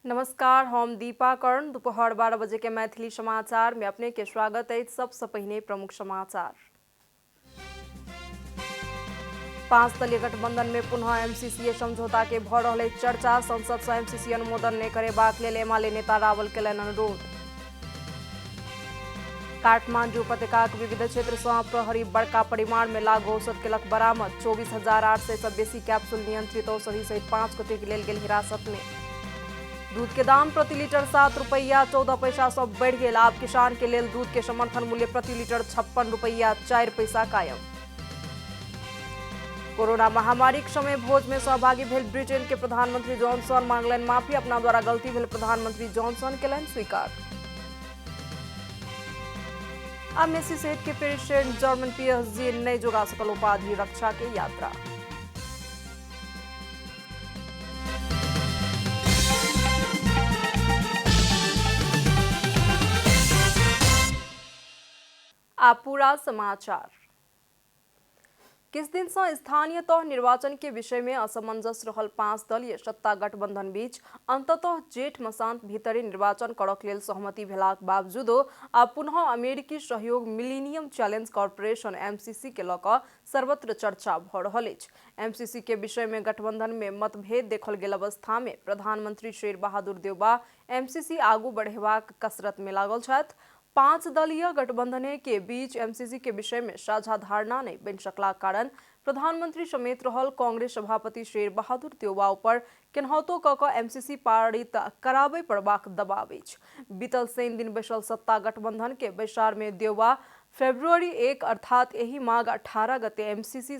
नमस्कार, हम दीपा कर्ण। दोपहर 12 बजे के मैथिली समाचार में अपने के स्वागत है। सबसे पहले प्रमुख समाचार। 5 दलीय गठबंधन में पुनः एमसीसी समझौता के भ रहल चर्चा। संसद से एमसीसी अनुमोदन नहीं करेबाक लेल एमाले नेता रावल केलनि अनुरोध। काठमांडू उपत्यकाक विविध क्षेत्र से प्रहरी बड़का परिमाण में लागू औषध केलक बरामद। 24,800 से बेसी कैप्सूल नियंत्रित औषधि सहित 5 गोटे के लेल गेल हिरासत में। दूध के दाम प्रति लीटर 7 रुपया 14 पैसा से बढ़ गए। आब किसान के लेल दूध के समर्थन मूल्य प्रति लीटर 56 रुपया 4 पैसा कायम। कोरोना महामारी के समय भोज में सहभागी भेल ब्रिटेन के प्रधानमंत्री जॉनसन मांगलन माफी। अपना द्वारा गलती भेल प्रधानमंत्री जॉनसन केलन स्वीकार। आ मेसी सहित के पेरिस सेंट जर्मन पीएसजी नहीं जोगा सकल उपाधि रक्षा के यात्रा। आप पूरा समाचार। किस दिन से स्थानीय तह निर्वाचन के विषय में असमंजस रहल 5 दलीय सत्ता गठबंधन बीच अंततः जेठ मसांत भीतरी निर्वाचन करक लेल सहमति भेलाक बावजूदो आब पुनः अमेरिकी सहयोग मिलीनियम चैलेंज कॉर्पोरेशन एमसीसी के लऽ सर्वत्र चर्चा भ रहल अछि। एमसीसी के विषय में गठबंधन में मतभेद देखल गेल अवस्था में प्रधानमंत्री शेर बहादुर देउबा एमसीसी आगू बढ़ेबाक कसरत में लागल छथि। 5 दलीय गठबंधन के बीच एमसीसी के विषय में साझा धारणा नहीं बन सकला कारण प्रधानमंत्री समेत रहल कांग्रेस सभापति शेर बहादुर देउबा पर केनाहितो कऽ एमसीसी पारित कराबे पड़बाक दबाव अछि। बीतल शनि दिन बैसल सत्ता गठबंधन के बैसार में देउबा फरवरी 1 अर्थात एही माघ 18 गते एमसीसी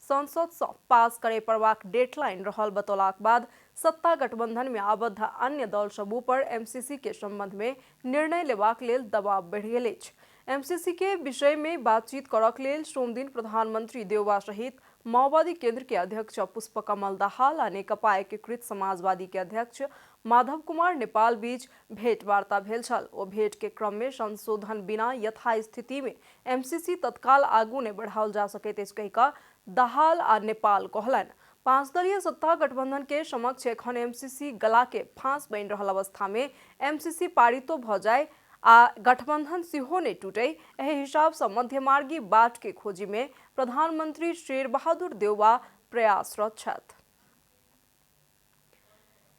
संसद से पास करे पड़बाक डेडलाइन रहल बतौलाक बाद सत्ता गठबंधन में आबद्ध अन्य दल सब पर एमसीसी के संबंध में निर्णय लेबाक लेल दबाव बढ़ि गेल अछि। एमसीसी के विषय में बातचीत करक लेल सोम दिन प्रधानमंत्री देउबा सहित माओवादी केंद्र के अध्यक्ष पुष्पकमल दाहाल आ नेकपा एकीकृत समाजवादी के अध्यक्ष माधव कुमार नेपाल बीच भेंट वार्ता भेल छल। ओ भेंट के क्रम में संशोधन बिना यथास्थिति में एमसीसी तत्काल आगू ने बढ़ाओल जा सकैत अछि कहि कऽ दाहाल आ नेपाल कहलनि। 5 दलीय सत्ता गठबंधन के समक्ष एखन एमसीसी गला के फांस बनि रहल अवस्था में एमसीसी पारितो भ जाय आ गठबंधन सेहो नहीं टूटे, एहि हिसाब से मध्यमार्गी बाट के खोजी में प्रधानमंत्री शेर बहादुर देउबा प्रयासरत छथि।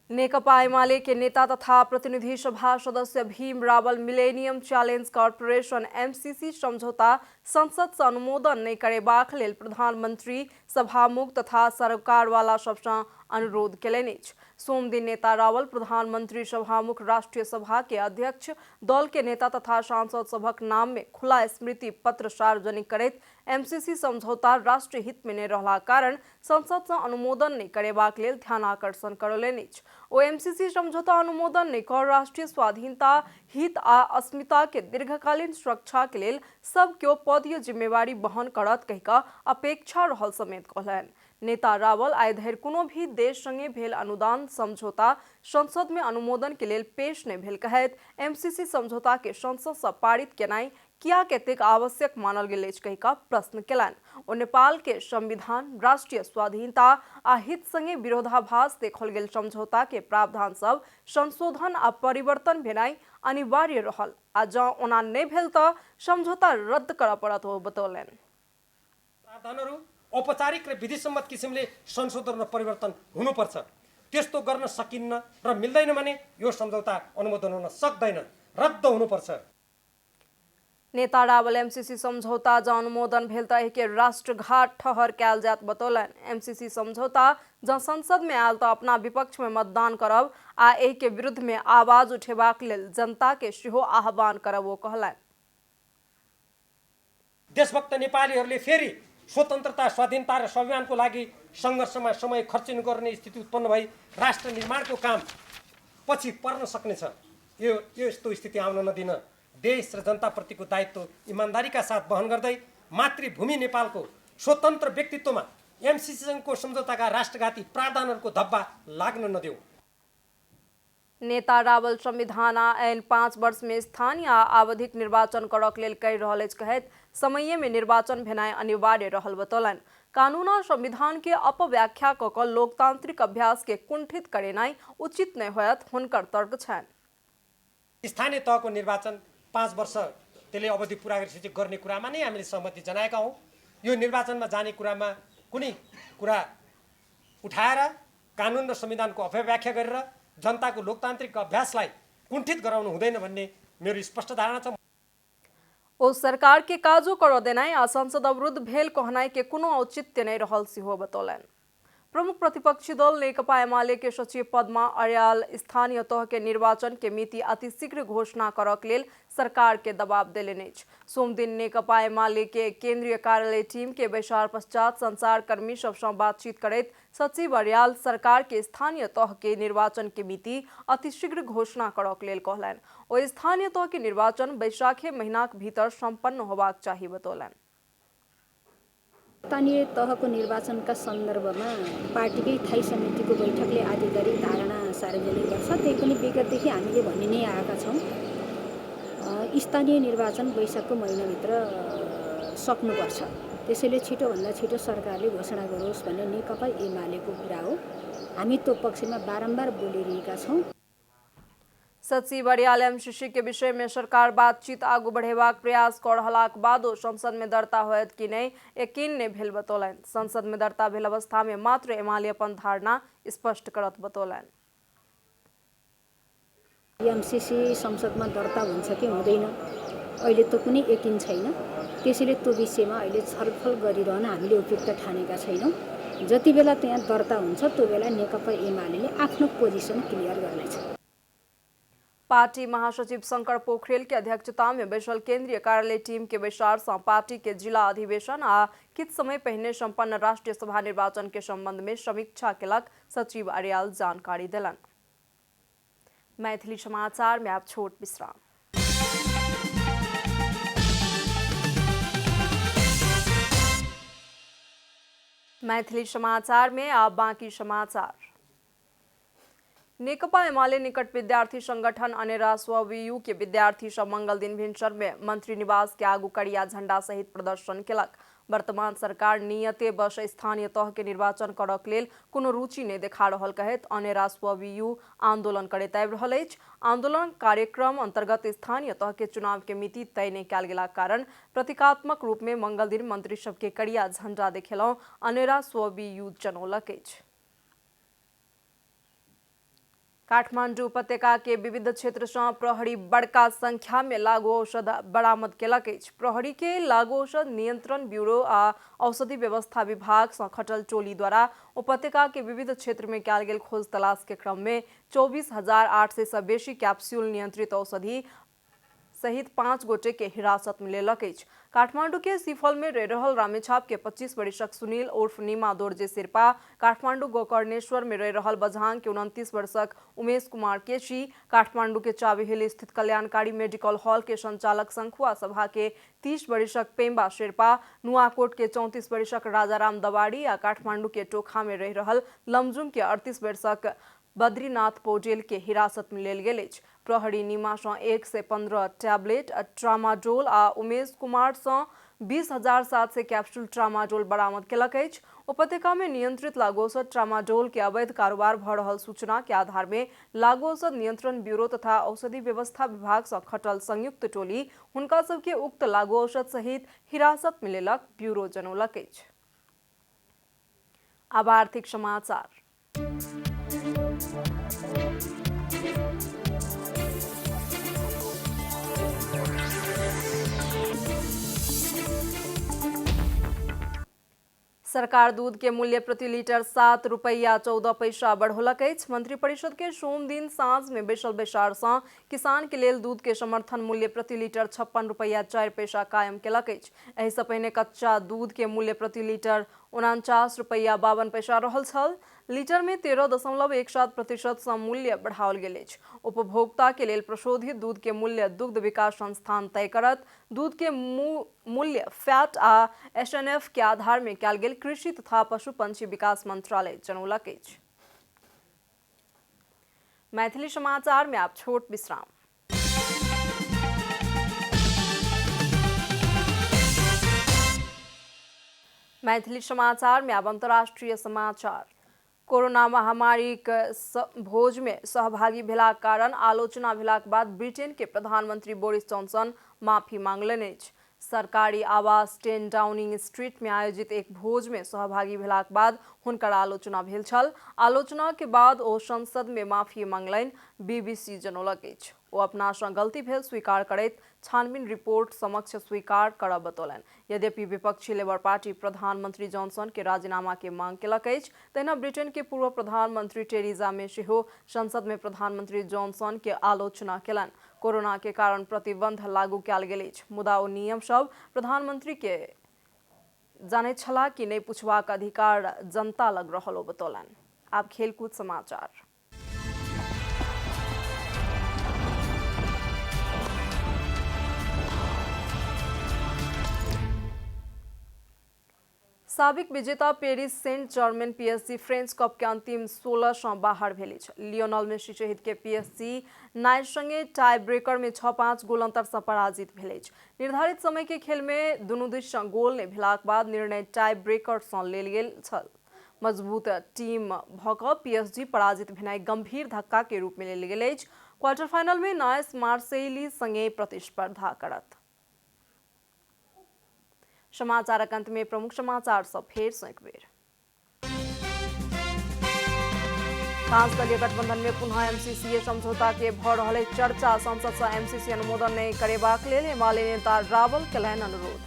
नेकपा एमाले के नेता तथा प्रतिनिधि सभा सदस्य Bhim Rawal millennium challenge corporation MCC समझौता संसद से अनुमोदन नहीं करेबाक लेल प्रधानमंत्री सभामुख तथा सरकार वाला सबसे अनुरोध केलनि अछि। सोम दिन नेता रावल प्रधानमंत्री सभामुख राष्ट्रीय सभा के अध्यक्ष दल के नेता तथा सांसद सभक नाम में खुला स्मृति पत्र सार्वजनिक करैत एमसीसी समझौता राष्ट्रीय हित में नहीं रहला कारण संसद से अनुमोदन नहीं करेबाक लेल ध्यानाकर्षण करौलनि अछि। ओ एमसीसी समझौता अनुमोदन नहीं कर राष्ट्रीय स्वाधीनता हित आ अस्मिता के दीर्घकालीन सुरक्षा के लेल सब केओ पदीय जिम्मेवारी वहन करत कहि कऽ अपेक्षा रहल समेत कहलनि। नेता रावल आइ धरि कोनो भी देश संगे भेल अनुदान समझौता संसद में अनुमोदन के लेल पेश नहीं भेल कहैत एमसीसी समझौता के संसद से पारित केनाई किया कतेक आवश्यक मानल गेल अछि कहि कऽ प्रश्न केलनि। ओ नेपाल के संविधान राष्ट्रीय स्वाधीनता आ हित संगे विरोधाभास देखल गेल समझौता के प्रावधान सब संशोधन आ परिवर्तन भेनाई अनिवार्य रहल आ जँ ओना नहीं भेल तऽ समझौता रद्द करऽ पड़त हो बतौलनि। औपचारिक र विधिसम्मत किसिमले संशोधन र परिवर्तन हुनुपर्छ। त्यस्तो गर्न सकिन्न र मिल्दैन भने यो सम्झौता अनुमोदन हुन सक्दैन, रद्द हुनुपर्छ। नेता रावल एमसीसी समझौता जँ अनुमोदन भेल तऽ एहि राष्ट्रघाट ठहर कयल जायत बतौलनि। एमसीसी समझौता जँ संसद में आयल तऽ अपना विपक्ष में मतदान करब आ एहि के विरुद्ध में आवाज उठेबाक लेल जनता के सेहो आह्वान करब ओ कहलनि। देशभक्त नेपालीहरूले फेरि स्वतन्त्रता स्वाधीनता र स्वाभिमानको लागि सङ्घर्षमा समय खर्चिनु गर्ने स्थिति उत्पन्न भई राष्ट्र निर्माणको काम पछि पर्न सक्नेछ। यो यस्तो स्थिति आउन नदिन देश र जनताप्रतिको दायित्व इमान्दारीका साथ वहन गर्दै मातृभूमि नेपालको स्वतन्त्र व्यक्तित्वमा एमसीसीसँगको सम्झौताका राष्ट्रघाती प्रावधानहरूको धब्बा लाग्न नदेऊ। नेता रावल संविधान ऐन 5 वर्ष में स्थानीय आवधिक निर्वाचन करक लेल कहि रहल अछि कहैत समये में निर्वाचन भेनाइ अनिवार्य रहल बतौलनि। कानून और संविधान के अपव्याख्या क क लोकतांत्रिक अभ्यास के कुंठित करेनाई उचित नै होयत हुनकर तर्क छन्। स्थानीय तहको निर्वाचन 5 वर्ष त्यसले अवधि पुरा गरेपछि गर्ने कुरामा नै हामीले सहमति जनाएका हौँ। यो निर्वाचनमा जाने कुरामा कुनै कुरा उठाएर कानुन र संविधानको अपव्याख्या गरेर जनताको लोकतान्त्रिक अभ्यासलाई कुण्ठित गराउनु हुँदैन भन्ने मेरो स्पष्ट धारणा छ। ओ सरकार के काजो कर देनाई आ संसद अवरुद्ध भेल कहनाई के कुनो औचित्य नै रहल सिहो बतौलन। प्रमुख प्रतिपक्षी दल नेकपा एमाले के सचिव पद्मा अर्याल स्थानीय तह के निर्वाचन के मिति अतिशीघ्र घोषणा करक लेल सरकार के दबाव देलेन अछि। सोम दिन नेकपा एमाले के केंद्रीय कार्यालय टीम के बैसार पश्चात संचारकर्मी सबसँ बातचीत करैत सचिव अर्याल सरकार के स्थानीय तह के निर्वाचन के मिति अतिशीघ्र घोषणा करक लेल कहलनि। ओ स्थानीय तह के निर्वाचन बैशाखे महीनाक भीतर सम्पन्न होबाक चाही बतौलनि। स्थानीय तहको निर्वाचनका सन्दर्भमा पार्टीकै स्थायी समितिको बैठकले आधिकारिक धारणा सार्वजनिक गर्छ। त्यही पनि विगतदेखि हामीले भनि नै आएका छौँ। स्थानीय निर्वाचन वैशाखको महिनाभित्र सक्नुपर्छ। त्यसैले छिटोभन्दा छिटो सरकारले घोषणा गरोस् भन्ने नेकपा एमालेको कुरा हो। हामी त्यो पक्षमा बारम्बार बोलिरहेका छौँ। सचिव अर्याल एमसीसी के विषय में सरकार बातचीत आगू बढ़ेबाक प्रयास कर रहलाक बादो संसद में दर्ता होयत कि नहीं यकीन नै भेल बतौलन। संसद में दर्ता भेल अवस्था में मात्र एमाले अपन धारणा स्पष्ट करत बतौलन। एमसीसी संसदमा दर्ता हुन्छ कि हुँदैन अहिले त कुनै यकिन छैन। त्यसैले त्यो विषयमा अहिले छलफल गरिरहन हामीले उपयुक्त ठानेका छैनौँ। जति बेला त्यहाँ दर्ता हुन्छ त्यो बेला नेकपा एमाले आफ्नो पोजिसन क्लियर गर्नेछ। पार्टी महासचिव शंकर पोखरेल की अध्यक्षता में बैसल केंद्रीय कार्यालय टीम के बैसार से पार्टी के जिला अधिवेशन आ किछ समय पहले संपन्न राष्ट्रीय सभा निर्वाचन के संबंध में समीक्षा केलक सचिव अर्याल जानकारी दिलन। मैथिली समाचार में आप छोट विश्राम। मैथिली समाचार में आप बाकी समाचार। नेकपा एमाले निकट विद्यार्थी संगठन अनेरा स्ववियु के विद्यार्थी सब मंगल दिन भिनसर में मंत्री निवास के आगू करिया झंडा सहित प्रदर्शन केलक। वर्तमान सरकार नियते वर्ष स्थानीय तह के निर्वाचन करक लेल कोनो रुचि नहीं देखा रहल कहैत अनेरा स्ववियु आंदोलन करैत आबि रहल अछि। आंदोलन कार्यक्रम अंतर्गत स्थानीय तह के चुनाव के मिति तय नहीं कयल गेलाक कारण प्रतीकात्मक रूप में मंगल दिन मंत्री सब के करिया झंडा देखेलहुं अनेरा स्ववियु जनौलक अछि। काठमांडू उपत्यका के विविध क्षेत्र से प्रहरी बड़का संख्या में लागू औषध बरामद केलक अछि। प्रहरी के लागू औषध नियंत्रण ब्यूरो आ औषधि व्यवस्था विभाग से खटल टोली द्वारा उपत्यका के विविध क्षेत्र में कयल गेल खोज तलाश के क्रम में 24,800 से बेसी कैप्सूल नियंत्रित औषधि सहित 5 गोटे के हिरासत में लेलक अछि। काठमांडू के सिफल में रह रहल रामेछाप के 25 वर्षक सुनील उर्फ नीमा दोर्जे शेर्पा, काठमांडू गोकर्णेश्वर में रह रहल बझांग के 29 वर्षक उमेश कुमार केशी, काठमांडू के चाबी हिल स्थित कल्याणकारी मेडिकल हॉल के संचालक संखुआ सभा के 30 वर्षक पेम्बा शेर्पा, नुआकोट के 34 वर्षक राजाराम दवाड़ी आ काठमांडू के टोखा में रह रहल लमजुम के 38 वर्षक बद्रीनाथ पौडेल के हिरासत में लेल गेल अछि। प्रहरी नीमा से 115 टैबलेट ट्रामाडोल आ उमेश कुमार से 20,700 कैप्सूल ट्रामाडोल बरामद केलक अछि। उपत्यका में नियंत्रित लागू औषध ट्रामाडोल के अवैध कारोबार भ रहल सूचना के आधार में लागू औषध नियंत्रण ब्यूरो तथा औषधि व्यवस्था विभाग से खटल संयुक्त टोली हुनका सबके उक्त लागू औषध सहित हिरासत में लेलक, ब्यूरो जनौलक अछि। अब आर्थिक समाचार। सरकार दूध के मूल्य प्रति लीटर 7 रुपया 14 पैसा बढ़ौलक अछि। मंत्रिपरिषद के सोम दिन साँझ में बैसल बैसार सँ किसान के लेल दूध के समर्थन मूल्य प्रति लीटर 56 रुपया 4 पैसा कायम केलक अछि। एहि सँ पहिने कच्चा दूध के मूल्य प्रति लीटर 49 रुपया 52 पैसा रहल छल। लीटर में 13.17% सँ मूल्य बढ़ाओल गेल अछि। उपभोक्ता के लेल प्रशोधित दूध के मूल्य दुग्ध विकास संस्थान तय करत। दूध के मूल्य फैट आ SNF के आधार में कयल गेल कृषि तथा पशु पंछी विकास मंत्रालय जनौलक अछि। मैथिली समाचार में आप छोट विश्राम। मैथिली समाचार में अब अंतर्राष्ट्रीय समाचार। कोरोना महामारी भोज में सहभागी भेलाक कारण आलोचना भेलाक बाद ब्रिटेन के प्रधानमंत्री बोरिस जॉनसन माफी मांगलनि अछि। सरकारी आवास 10 डाउनिंग स्ट्रीट में आयोजित एक भोज में सहभागी भेलाक बाद हुनकर आलोचना भेल छल। आलोचना के बाद ओ संसद में माफी मांगलनि। BBC जनौलक अछि ओ अपना सँ गलती भेल स्वीकार करैत छानबीन रिपोर्ट समक्ष स्वीकार करब बतौलनि। यद्यपि विपक्षी लेबर पार्टी प्रधानमंत्री जॉनसन के राजीनामा के मांग केलक अछि। तहिना ब्रिटेन के पूर्व प्रधानमंत्री टेरिजा मे सेहो संसद में प्रधानमंत्री जॉनसन के आलोचना केलनि। कोरोना के कारण प्रतिबंध लागू कयल गेल अछि, मुदा ओ नियम सब प्रधानमंत्री के जाने छला कि नहीं पूछबाक अधिकार जनता लग रहल ओ बतौलनि। आब खेलकूद समाचार। साबिक विजेता Paris Saint Germain PSG French cup के अंतिम 16 सँ बाहर भेल अछि। लियोनल मेसी सहित के PSG नाइट संगे टाई ब्रेकर में 6-5 गोल अंतर सँ पराजित भेल अछि। निर्धारित समय के खेल में दुनू दिस सँ गोल नहि भेलाक बाद निर्णय टाई ब्रेकर सँ लेल गेल छल। मजबूत टीम भऽ कऽ PSG पराजित भेनाइ गंभीर धक्का के रूप में लेल गेल अछि। क्वार्टर फाइनल में नाइस मार्सेइली संगे प्रतिस्पर्धा करत। समाचारक अंत में प्रमुख समाचार सब फेर सँ एक बेर। 5 दलीय गठबंधन में पुनः MCCA समझौता के भऽ रहल अछि चर्चा। संसद सँ MCC अनुमोदन नहि करेबाक लेल हिमालय नेता रावल केलनि अनुरोध।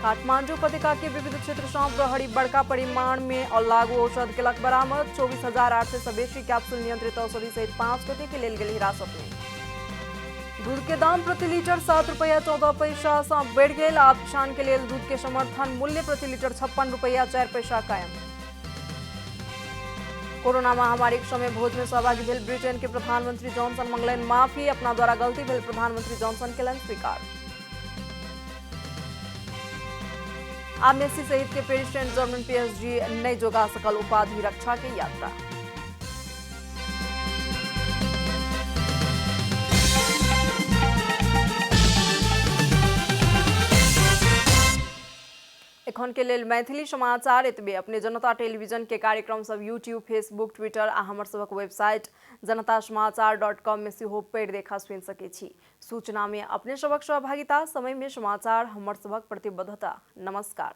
काठमांडू उपत्यका के विविध क्षेत्र सँ प्रहरी बड़का परिमाण में लागू औषध केलक बरामद। 24,800 सँ बेसी कैप्सूल नियंत्रित औषधि सहित 5 गोटे के लेल गेल हिरासत में। दूध के दाम प्रति लीटर 7 रुपया 14 पैसा सँ बढ़ि गेल। आब किसान के लेल दूध के समर्थन मूल्य प्रति लीटर 56 रुपया 4 पैसा कायम। कोरोना महामारी के समय भोज में सहभागी भेल ब्रिटेन के प्रधानमंत्री जॉनसन मंगलनि माफी। अपना द्वारा गलती भेल प्रधानमंत्री जॉनसन केलनि स्वीकार। आब मेसी सहित के पेरिस सेंट जर्मन PSG नहीं जोगा सकल उपाधि रक्षा के यात्रा। एखन के लेल मैथिली समाचार एतबे। अपने जनता टेलीविजन के कार्यक्रम सब यूट्यूब, फेसबुक, ट्विटर आ हमर सबक वेबसाइट janatasamaachar.com में सेहो पढ़ि देखा सुनि सकै छी। सूचना में अपने सबक सहभागिता, समय में समाचार हमर सबक प्रतिबद्धता। नमस्कार।